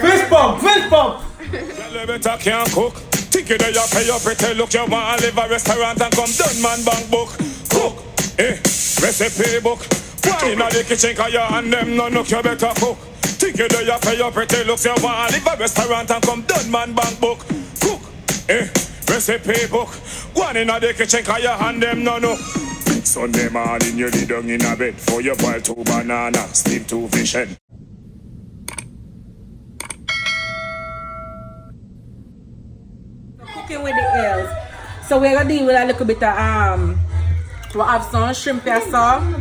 Fist bump, fist bump. You better can't cook. Think you you pay your pretty look. You want to live a restaurant and come done man bank book. Cook, recipe book. One in the kitchen cause you and them no look. You better cook. Think you you pay your pretty look. You want to live a restaurant and come done man bank book. Cook, recipe book. One in the kitchen cause you and them no look. Sunday morning you lay down in a bed. For you boil 2 bananas, steam 2 fish head. Cooking with the ales. So we're gonna deal with a little bit of we'll have some shrimp here, some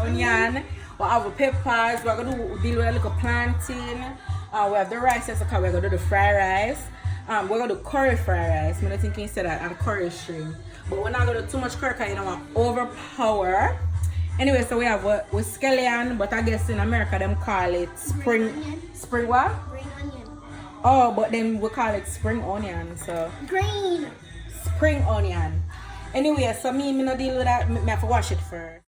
onion, we'll have peppers, we're gonna deal with a little plantain, we have the rice, so we're gonna do the fried rice. We're gonna do curry fried rice. I'm not thinking instead of that and curry shrimp. But we're not gonna do too much curry because you don't want overpower. Anyway, so we have with scallion, but I guess in America them call it spring what? Spring onion. Oh, but then we call it spring onion, so Green. spring onion. Anyway, so me not deal with that. Me have to wash it first.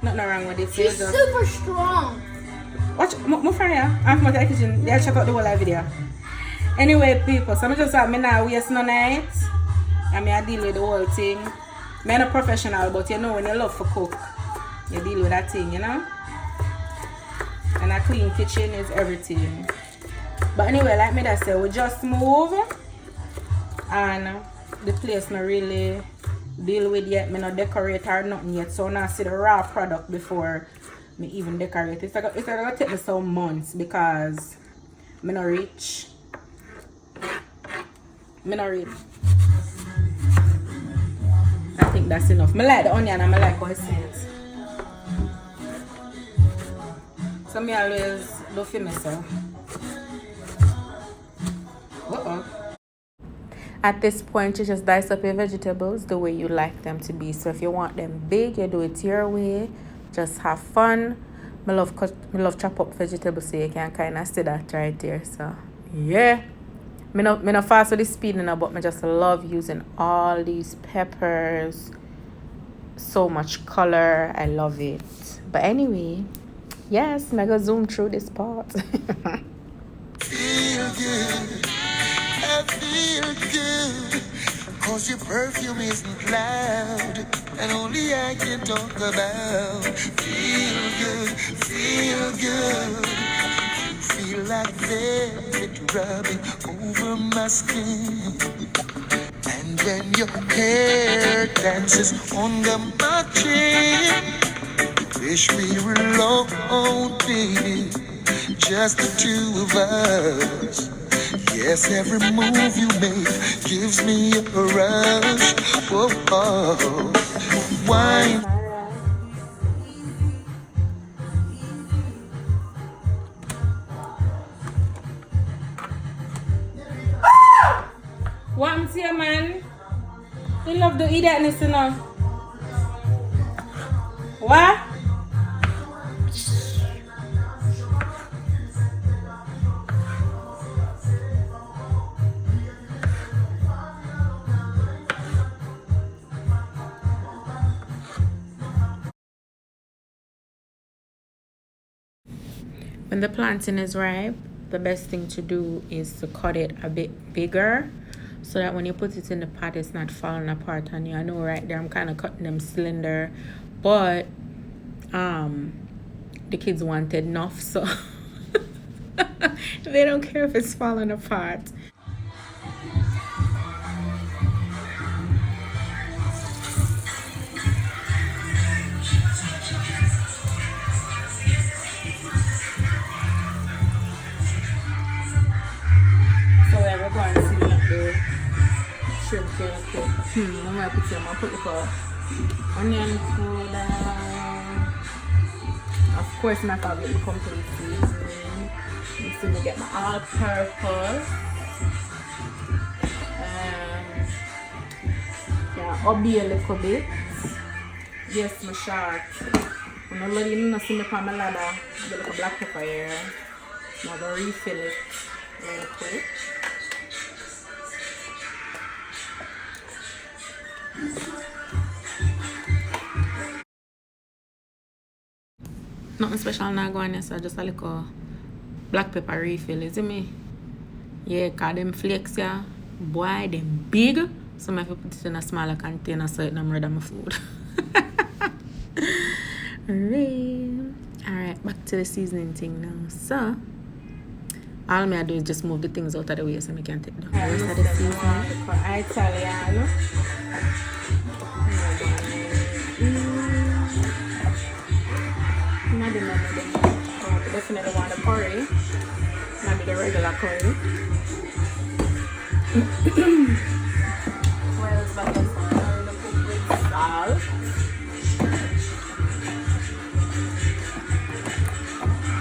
Nothing wrong with this. She's super strong. Watch, my friend here. I'm from the kitchen. Yeah, check out the whole live video. Anyway, people, so I'm just like, me now waste no night. And I deal with the whole thing. I'm not a professional, but you know when you love to cook, you deal with that thing, you know? And a clean kitchen is everything. But anyway, like me that say, we just move. And the place not really deal with yet. Me not decorate or nothing yet. So now I see the raw product before me even decorate. It's gonna take me some months because me not rich. Me not rich. I think that's enough. Me like the onion and I like how it sits. So me always do for myself. At this point, you just dice up your vegetables the way you like them to be. So if you want them big, you do it your way. Just have fun. Me love chop up vegetables so you can kind of see that right there. So yeah. Me no fast with the speed now, but me just love using all these peppers. So much color. I love it. But anyway, yes, I'm gonna zoom through this part. Feel good. I feel good. Cause your perfume isn't loud. And only I can talk about. Feel good. Feel good. Feel like velvet rubbing over my skin. And when your hair dances under my chin, wish we were alone, baby, just the two of us. Yes, every move you make gives me a rush. Whoa, oh. Wine. What I'm saying, man? You love to eat that, you know. What? When the plantain is ripe, the best thing to do is to cut it a bit bigger so that when you put it in the pot, it's not falling apart on you. I know right there I'm kind of cutting them slender, but the kids wanted enough, so they don't care if it's falling apart. I'm gonna put some. I'll put the onion powder. Of course, my favorite will come to the seasoning. You see me get my all-purpose. Yeah, obey a little bit. Yes, my short. When I let you know, see me on my ladder. Get like a black pepper here. I'm gonna refill it real quick. Nothing special now going there, so just a little black pepper refill, is it me? Yeah, cause them flakes, yeah, boy, them big. So I have to put it in a smaller container so it don't ready my food. Alright, back to the seasoning thing now. So all I do is just move the things out of the way so I can take the rest of the seasoning. Italiano. Definitely want the curry. Maybe the regular curry. Well, but this one I'm gonna cook with salt.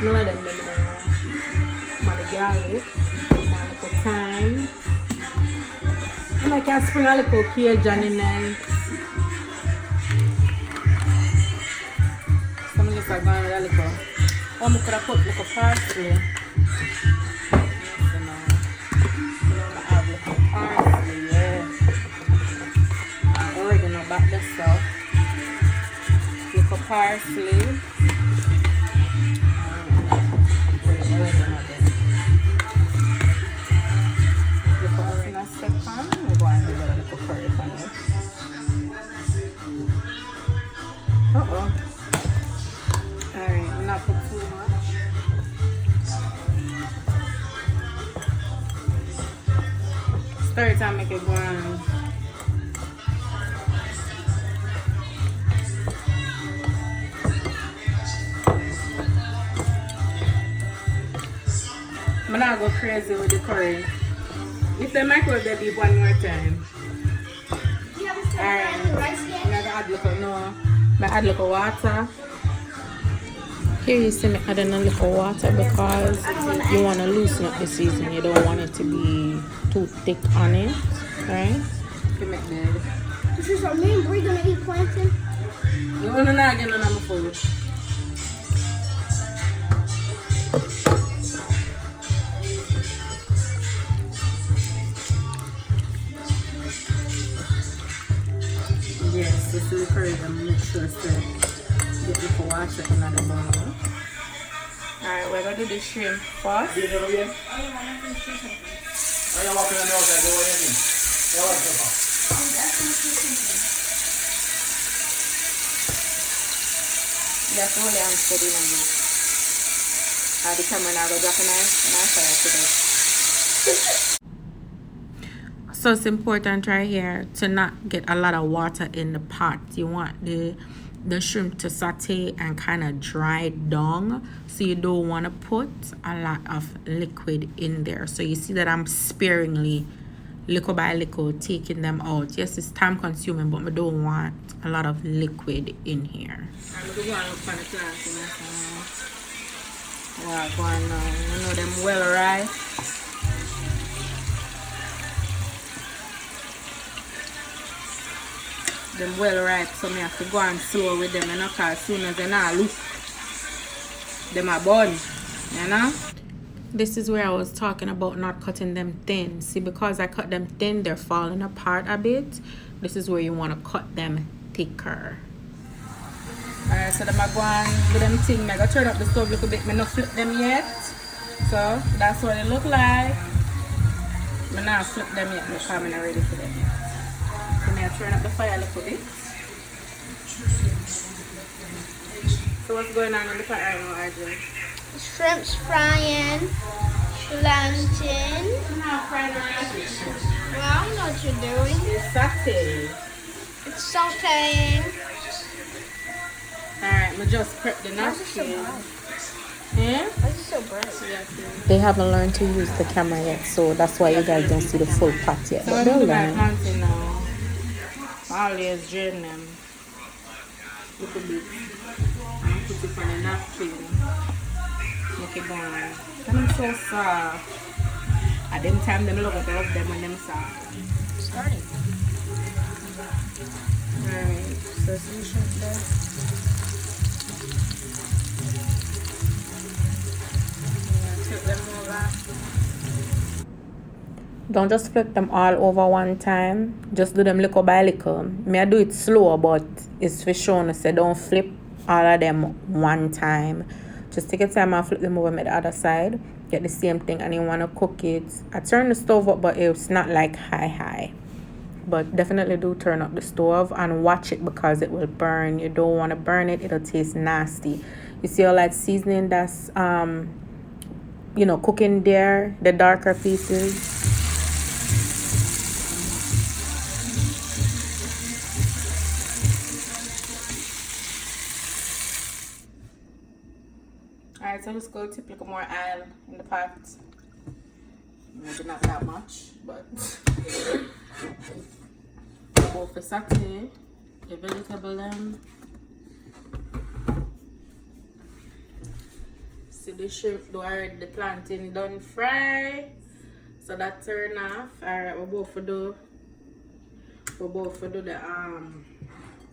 None of them the garlic, a little thyme. And I can spring a little Cajun in there. So I'm just going with a little. Oh, I could have put a little parsley. Add a little parsley, yeah. Oregano back this up. Little parsley. Alright, not put too much. Stir it and make it go on. I'm not go crazy with the curry. If the microwave the beef one more time. Alright, I'm gonna add a little water. Here you see me adding a little water because you want to loosen up the seasoning. You don't want it to be too thick on it, right? This is what me and Brie gonna eat plantain. You want to not get none of my food. Yes, this is the curry. I'm make sure to get the water in the bowl. Alright, we're gonna do the shrimp first. That's all I'm studying on this. The camera now go drop a knife and I fire today. So it's important right here to not get a lot of water in the pot. You want the shrimp to saute and kind of dry down, so you don't want to put a lot of liquid in there. So you see that I'm sparingly, little by little, taking them out. Yes, it's time consuming, but I don't want a lot of liquid in here. I'm going to look for the plants. Go on now. You know them well, right? Them well ripe, so I have to go and slow with them, you know, because as soon as they not look, them are burn, you know. This is where I was talking about not cutting them thin. See, because I cut them thin, they're falling apart a bit. This is where you want to cut them thicker. Alright, so them are going with them thing. I'm going to turn up the stove a little bit. I'm not flip them yet. So that's what it look like. I'm not flip them yet because I'm not ready for them yet. So I'm turn up the fire a little bit. So what's going on in the fire right now, Arjun? Shrimp's frying, plantain. Not frying or nothing. Well, I don't know what you're doing. It's sauteing. It's sauteing. Alright, I just prep the napkin. Yeah? Why is it so bright? They haven't learned to use the camera yet, so that's why you guys don't see the full pot yet. So But I'm they'll going to learn. plantain now. Always drain them. Little bit. And put it on the napkin. Make it burn. And I'm so soft. At them time, them look at love them when them soft. Starting. Alright, so some shrimp there. Flip them over. Don't just flip them all over one time. Just do them little by little. I do it slow, but it's for sure to say don't flip all of them one time. Just take your time and flip them over to the other side. Get the same thing, and you want to cook it. I turn the stove up, but it's not like high. But definitely do turn up the stove and watch it because it will burn. You don't want to burn it. It'll taste nasty. You see all that seasoning that's cooking there, the darker pieces. Alright, so let's go tip a little more oil in the pot. Maybe not that much, but go for saute the vegetable. See the shrimp, the plantain done fry, so that turn off. Alright, we're both for do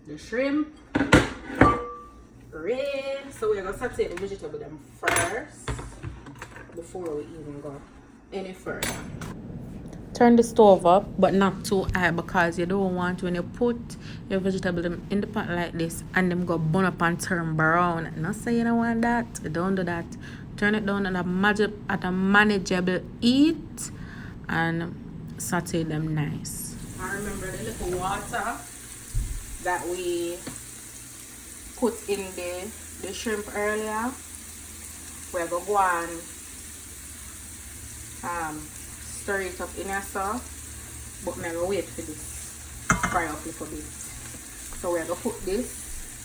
the shrimp. Red. So we're gonna saute the vegetable them first before we even go any further. Turn the stove up, but not too high, because you don't want when you put your vegetable them in the pot like this and them go burn up and turn brown. Not say you don't want that. Don't do that. Turn it down at a manageable heat and saute them nice. I remember the little water that we put in the shrimp earlier. We're gonna go and stir it up in your sauce, but I'm gonna wait for this fry up a little bit. So we're gonna put this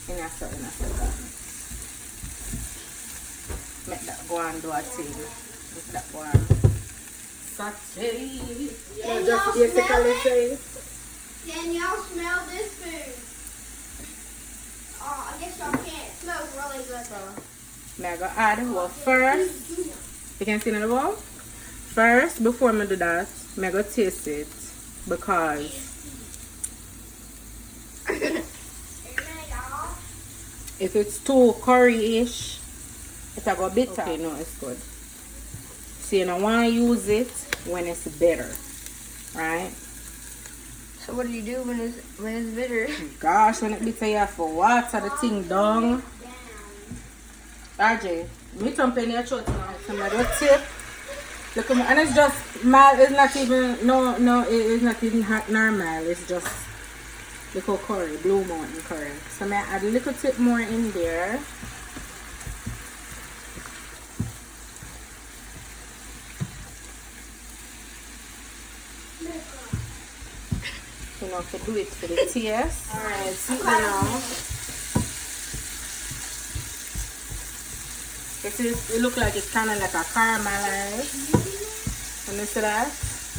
in your sauce in a second. Make that go and do a thing. Make that go and saute. Can y'all smell it? Can y'all smell this food? Oh, I guess y'all can't. It smells really good though. I'm gonna add, well, first, you can see in the bowl. First, before I do that, I'm gonna taste it, because if it's too curry-ish, it's a go bitter. Okay, no, it's good. So you don't want to use it when it's bitter, right? So what do you do when it's bitter? Gosh, when it bitter, you have to water the thing down. RJ, me thump in your throat now. So I'm gonna tip. Look, and it's just mild. It's not even it's not even hot normal. It's just little curry, Blue Mountain curry. So I'm gonna add a little tip more in there. You know, to do it for the taste. Alright, see it now. It looks like it's kind of like a caramelized. Can you see that?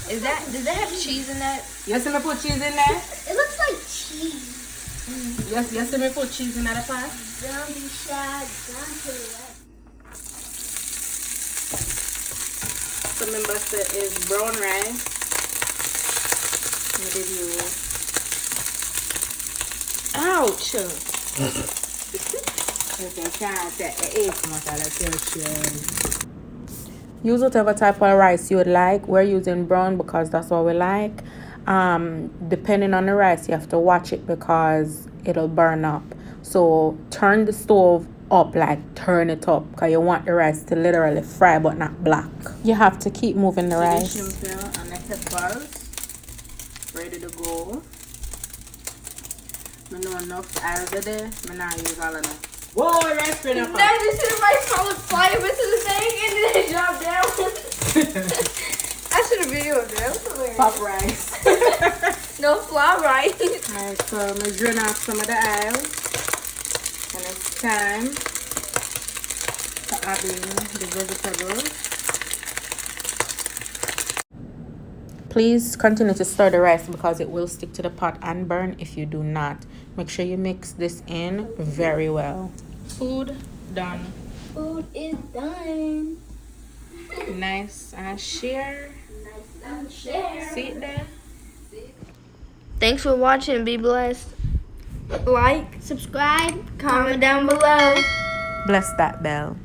Does that have cheese in that? Yes, let me put cheese in there. It looks like cheese. Yes, let me put cheese in that part. Don't be shy. Don't do that. So remember, it's brown rice. Ouch! Use whatever type of rice you would like. We're using brown because that's what we like. Depending on the rice, you have to watch it because it'll burn up. So turn the stove up, like turn it up, because you want the rice to literally fry but not black. You have to keep moving the rice. And the peppers ready to go. I know enough oil there. I not use all of them. Whoa, rice spin up. Now you see the rice probably fly up into the thing and then it drop down. I should have videoed that. That was hilarious. Pop rice. No, fly rice. Alright, so I'm going to drain off some of the oil. And it's time to add in the vegetables. Please continue to stir the rice because it will stick to the pot and burn if you do not. Make sure you mix this in very well. Food done. Food is done. Nice and share. Nice and share. See it there? Thanks for watching. Be blessed. Like, subscribe, comment down below. Bless that bell.